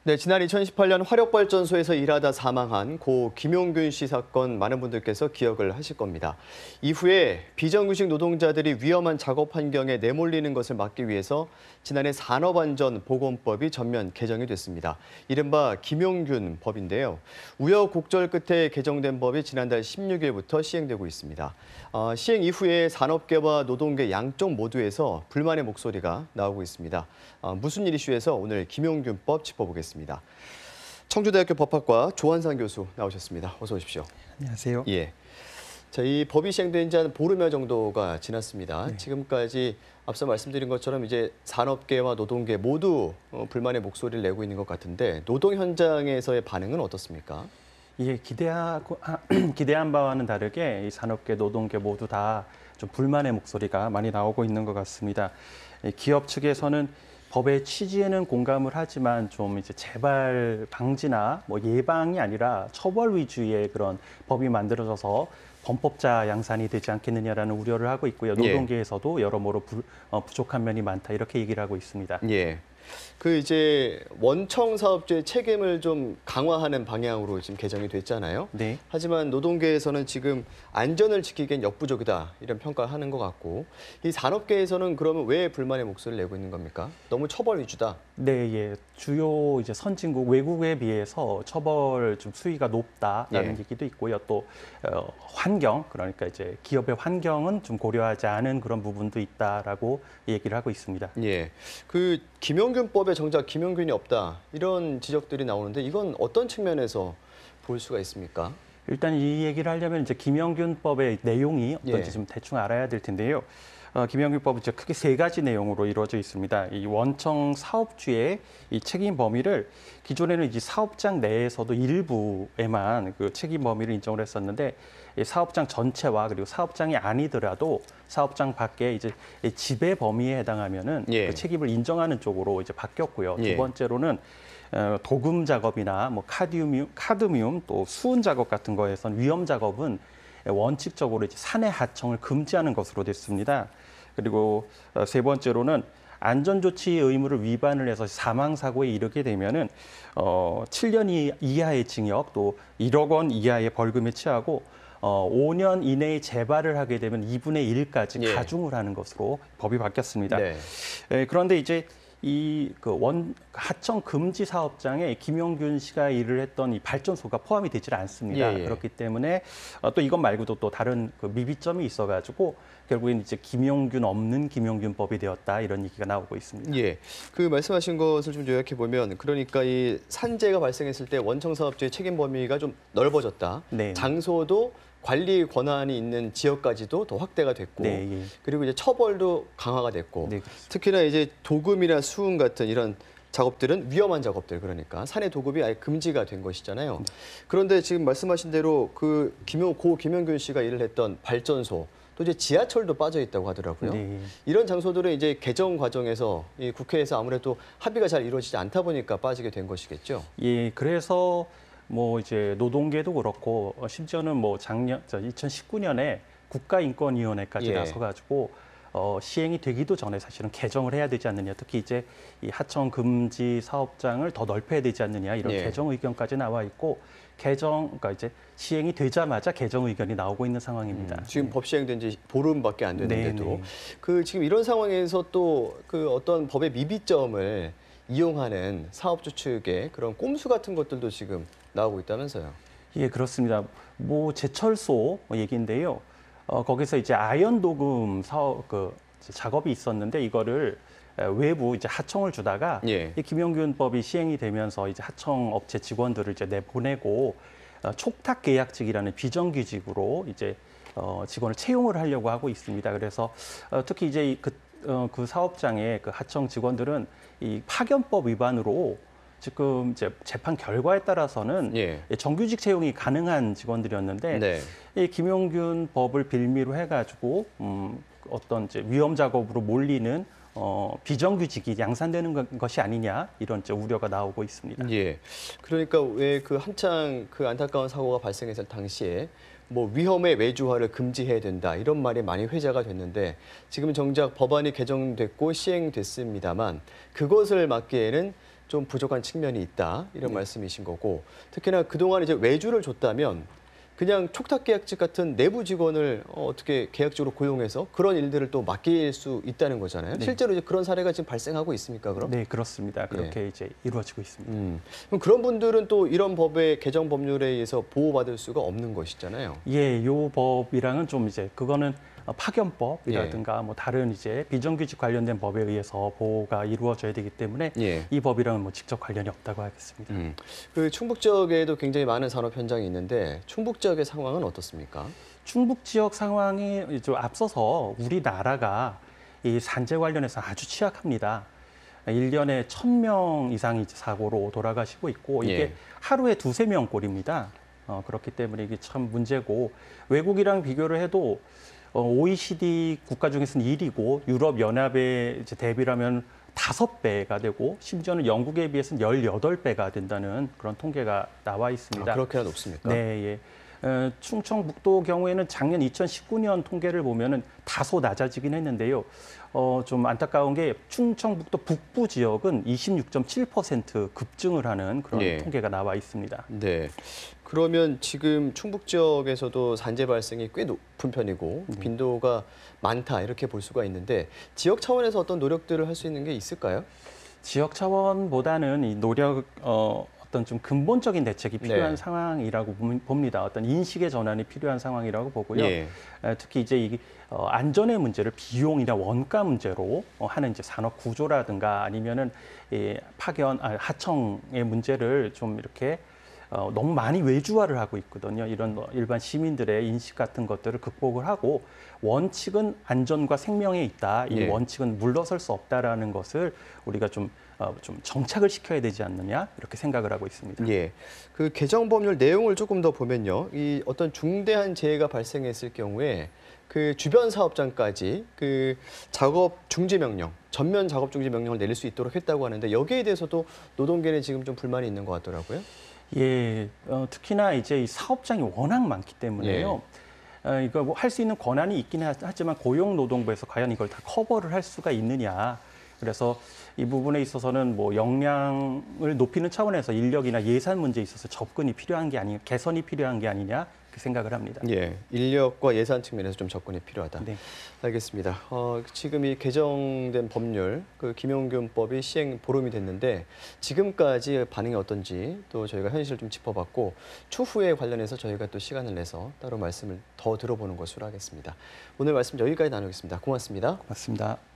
네, 지난 2018년 화력발전소에서 일하다 사망한 고 김용균 씨 사건 많은 분들께서 기억을 하실 겁니다. 이후에 비정규직 노동자들이 위험한 작업 환경에 내몰리는 것을 막기 위해서 지난해 산업안전보건법이 전면 개정이 됐습니다. 이른바 김용균 법인데요. 우여곡절 끝에 개정된 법이 지난달 16일부터 시행되고 있습니다. 시행 이후에 산업계와 노동계 양쪽 모두에서 불만의 목소리가 나오고 있습니다. 무슨 일 이슈에서 오늘 김용균법 짚어보겠습니다. 청주대학교 법학과 조한상 교수 나오셨습니다. 어서 오십시오. 안녕하세요. 예. 자, 이 법이 시행된 지 한 보름여 정도가 지났습니다. 네. 지금까지 앞서 말씀드린 것처럼 이제 산업계와 노동계 모두 불만의 목소리를 내고 있는 것 같은데 노동 현장에서의 반응은 어떻습니까? 예, 기대한 바와는 다르게 이 산업계, 노동계 모두 다 좀 불만의 목소리가 많이 나오고 있는 것 같습니다. 기업 측에서는 법의 취지에는 공감을 하지만 좀 이제 재발 방지나 뭐 예방이 아니라 처벌 위주의 그런 법이 만들어져서 범법자 양산이 되지 않겠느냐라는 우려를 하고 있고요. 노동계에서도 여러모로 부족한 면이 많다 이렇게 얘기를 하고 있습니다. 예. 그 이제 원청 사업주의 책임을 좀 강화하는 방향으로 지금 개정이 됐잖아요. 네. 하지만 노동계에서는 지금 안전을 지키기엔 역부족이다 이런 평가를 하는 것 같고 이 산업계에서는 그러면 왜 불만의 목소리를 내고 있는 겁니까? 너무 처벌 위주다. 네, 예. 주요 이제 선진국 외국에 비해서 처벌 좀 수위가 높다라는 얘기도 있고요. 또 환경 그러니까 이제 기업의 환경은 좀 고려하지 않은 그런 부분도 있다라고 얘기를 하고 있습니다. 예. 그 김용균법에 정작 김용균이 없다 이런 지적들이 나오는데 이건 어떤 측면에서 볼 수가 있습니까? 일단 이 얘기를 하려면 이제 김용균법의 내용이 어떤지 예. 좀 대충 알아야 될 텐데요. 김용균법은 이제 크게 세 가지 내용으로 이루어져 있습니다. 이 원청 사업주의 이 책임 범위를 기존에는 이제 사업장 내에서도 일부에만 그 책임 범위를 인정을 했었는데 이 사업장 전체와 그리고 사업장이 아니더라도 사업장 밖에 이제 지배 범위에 해당하면은 예. 그 책임을 인정하는 쪽으로 이제 바뀌었고요. 예. 두 번째로는 도금 작업이나 뭐 카드뮴 또 수은 작업 같은 거에선 위험 작업은 원칙적으로 이제 사내 하청을 금지하는 것으로 됐습니다. 그리고 세 번째로는 안전조치 의무를 위반을 해서 사망 사고에 이르게 되면은 7년 이하의 징역 또 1억 원 이하의 벌금에 처하고 5년 이내에 재발을 하게 되면 2분의 1까지 예. 가중을 하는 것으로 법이 바뀌었습니다. 네. 그런데 이제 이 하청 금지 사업장에 김용균 씨가 일을 했던 이 발전소가 포함이 되질 않습니다. 예. 그렇기 때문에 또 이것 말고도 또 다른 그 미비점이 있어가지고 결국엔 이제 김용균 없는 김용균법이 되었다 이런 얘기가 나오고 있습니다. 예. 그 말씀하신 것을 좀 요약해 보면 그러니까 이 산재가 발생했을 때 원청 사업주의 책임 범위가 좀 넓어졌다. 네. 장소도 관리 권한이 있는 지역까지도 더 확대가 됐고 네, 예. 그리고 이제 처벌도 강화가 됐고 네, 그렇습니다. 특히나 이제 도금이나 수은 같은 이런 작업들은 위험한 작업들 그러니까 산해 도급이 아예 금지가 된 것이잖아요. 네. 그런데 지금 말씀하신 대로 그 고 김용균 씨가 일을 했던 발전소 또 이제 지하철도 빠져 있다고 하더라고요. 네. 이런 장소들은 이제 개정 과정에서 이 국회에서 아무래도 합의가 잘 이루어지지 않다 보니까 빠지게 된 것이겠죠. 예, 그래서 뭐 이제 노동계도 그렇고 심지어는 뭐 작년 2019년에 국가인권위원회까지 예. 나서가지고 시행이 되기도 전에 사실은 개정을 해야 되지 않느냐. 특히 이제 이 하청 금지 사업장을 더 넓혀야 되지 않느냐 이런 예. 개정 의견까지 나와 있고 그러니까 이제 시행이 되자마자 개정 의견이 나오고 있는 상황입니다. 지금 법 시행된 지 보름밖에 안 됐는데도 네, 네. 그 지금 이런 상황에서 또 그 어떤 법의 미비점을 이용하는 사업주 측의 그런 꼼수 같은 것들도 지금 나오고 있다면서요. 예, 그렇습니다. 뭐 제철소 얘기인데요. 거기서 이제 아연 도금 사업 작업이 있었는데 이거를 외부 이제 하청을 주다가 예. 이 김용균법이 시행이 되면서 이제 하청 업체 직원들을 이제 내보내고 촉탁 계약직이라는 비정규직으로 이제 직원을 채용을 하려고 하고 있습니다. 그래서 특히 이제 그 사업장의 그 하청 직원들은 이 파견법 위반으로 지금 이제 재판 결과에 따라서는 예. 정규직 채용이 가능한 직원들이었는데 네. 이 김용균 법을 빌미로 해가지고 어떤 이제 위험 작업으로 몰리는 비정규직이 양산되는 것이 아니냐 이런 이제 우려가 나오고 있습니다. 예. 그러니까 왜 그 한창 그 안타까운 사고가 발생했을 당시에 뭐 위험의 외주화를 금지해야 된다 이런 말이 많이 회자가 됐는데 지금 정작 법안이 개정됐고 시행됐습니다만 그것을 막기에는 좀 부족한 측면이 있다 이런 네. 말씀이신 거고 특히나 그동안 이제 외주를 줬다면 그냥 촉탁계약직 같은 내부 직원을 어떻게 계약직으로 고용해서 그런 일들을 또 맡길 수 있다는 거잖아요. 네. 실제로 이제 그런 사례가 지금 발생하고 있습니까, 그럼? 네, 그렇습니다. 그렇게 이제 이루어지고 있습니다. 그럼 그런 분들은 또 이런 법의 개정 법률에 의해서 보호받을 수가 없는 것이잖아요. 예, 요 법이랑은 좀 이제 그거는 파견법이라든가 예. 뭐 다른 이제 비정규직 관련된 법에 의해서 보호가 이루어져야 되기 때문에 예. 이 법이랑은 뭐 직접 관련이 없다고 하겠습니다. 그 충북 지역에도 굉장히 많은 산업 현장이 있는데 충북 지역의 상황은 어떻습니까? 충북 지역 상황이 좀 앞서서 우리나라가 이 산재 관련해서 아주 취약합니다. 1년에 1,000명 이상이 이제 사고로 돌아가시고 있고 이게 예. 하루에 2~3명 꼴입니다. 그렇기 때문에 이게 참 문제고 외국이랑 비교를 해도 OECD 국가 중에서는 1위고 유럽 연합에 이제 대비라면 5배가 되고 심지어는 영국에 비해서는 18배가 된다는 그런 통계가 나와 있습니다. 아, 그렇게나 높습니까? 네, 예. 충청북도 경우에는 작년 2019년 통계를 보면은 다소 낮아지긴 했는데요. 좀 안타까운 게 충청북도 북부 지역은 26.7% 급증을 하는 그런 예. 통계가 나와 있습니다. 네. 그러면 지금 충북 지역에서도 산재 발생이 꽤 높은 편이고 빈도가 많다 이렇게 볼 수가 있는데 지역 차원에서 어떤 노력들을 할 수 있는 게 있을까요? 지역 차원보다는 이 노력 어떤 좀 근본적인 대책이 필요한 네. 상황이라고 봅니다. 어떤 인식의 전환이 필요한 상황이라고 보고요. 예. 특히 이제 이 안전의 문제를 비용이나 원가 문제로 하는 이제 산업 구조라든가 아니면은 이 하청의 문제를 좀 이렇게 너무 많이 외주화를 하고 있거든요. 이런 일반 시민들의 인식 같은 것들을 극복을 하고 원칙은 안전과 생명에 있다. 이 예. 원칙은 물러설 수 없다라는 것을 우리가 좀 정착을 시켜야 되지 않느냐 이렇게 생각을 하고 있습니다. 예. 그 개정 법률 내용을 조금 더 보면요. 이 어떤 중대한 재해가 발생했을 경우에 그 주변 사업장까지 그 작업 중지 명령, 전면 작업 중지 명령을 내릴 수 있도록 했다고 하는데 여기에 대해서도 노동계는 지금 좀 불만이 있는 것 같더라고요. 예, 특히나 이제 이 사업장이 워낙 많기 때문에요. 이거 뭐 할 수 있는 권한이 있긴 하지만 고용노동부에서 과연 이걸 다 커버를 할 수가 있느냐. 그래서 이 부분에 있어서는 뭐 역량을 높이는 차원에서 인력이나 예산 문제에 있어서 접근이 필요한 게 아니, 개선이 필요한 게 아니냐 그 생각을 합니다. 예, 인력과 예산 측면에서 좀 접근이 필요하다. 네. 알겠습니다. 지금 이 개정된 법률, 그 김용균법이 시행 보름이 됐는데 지금까지 반응이 어떤지 또 저희가 현실을 좀 짚어봤고 추후에 관련해서 저희가 또 시간을 내서 따로 말씀을 더 들어보는 것으로 하겠습니다. 오늘 말씀 여기까지 나누겠습니다. 고맙습니다. 고맙습니다.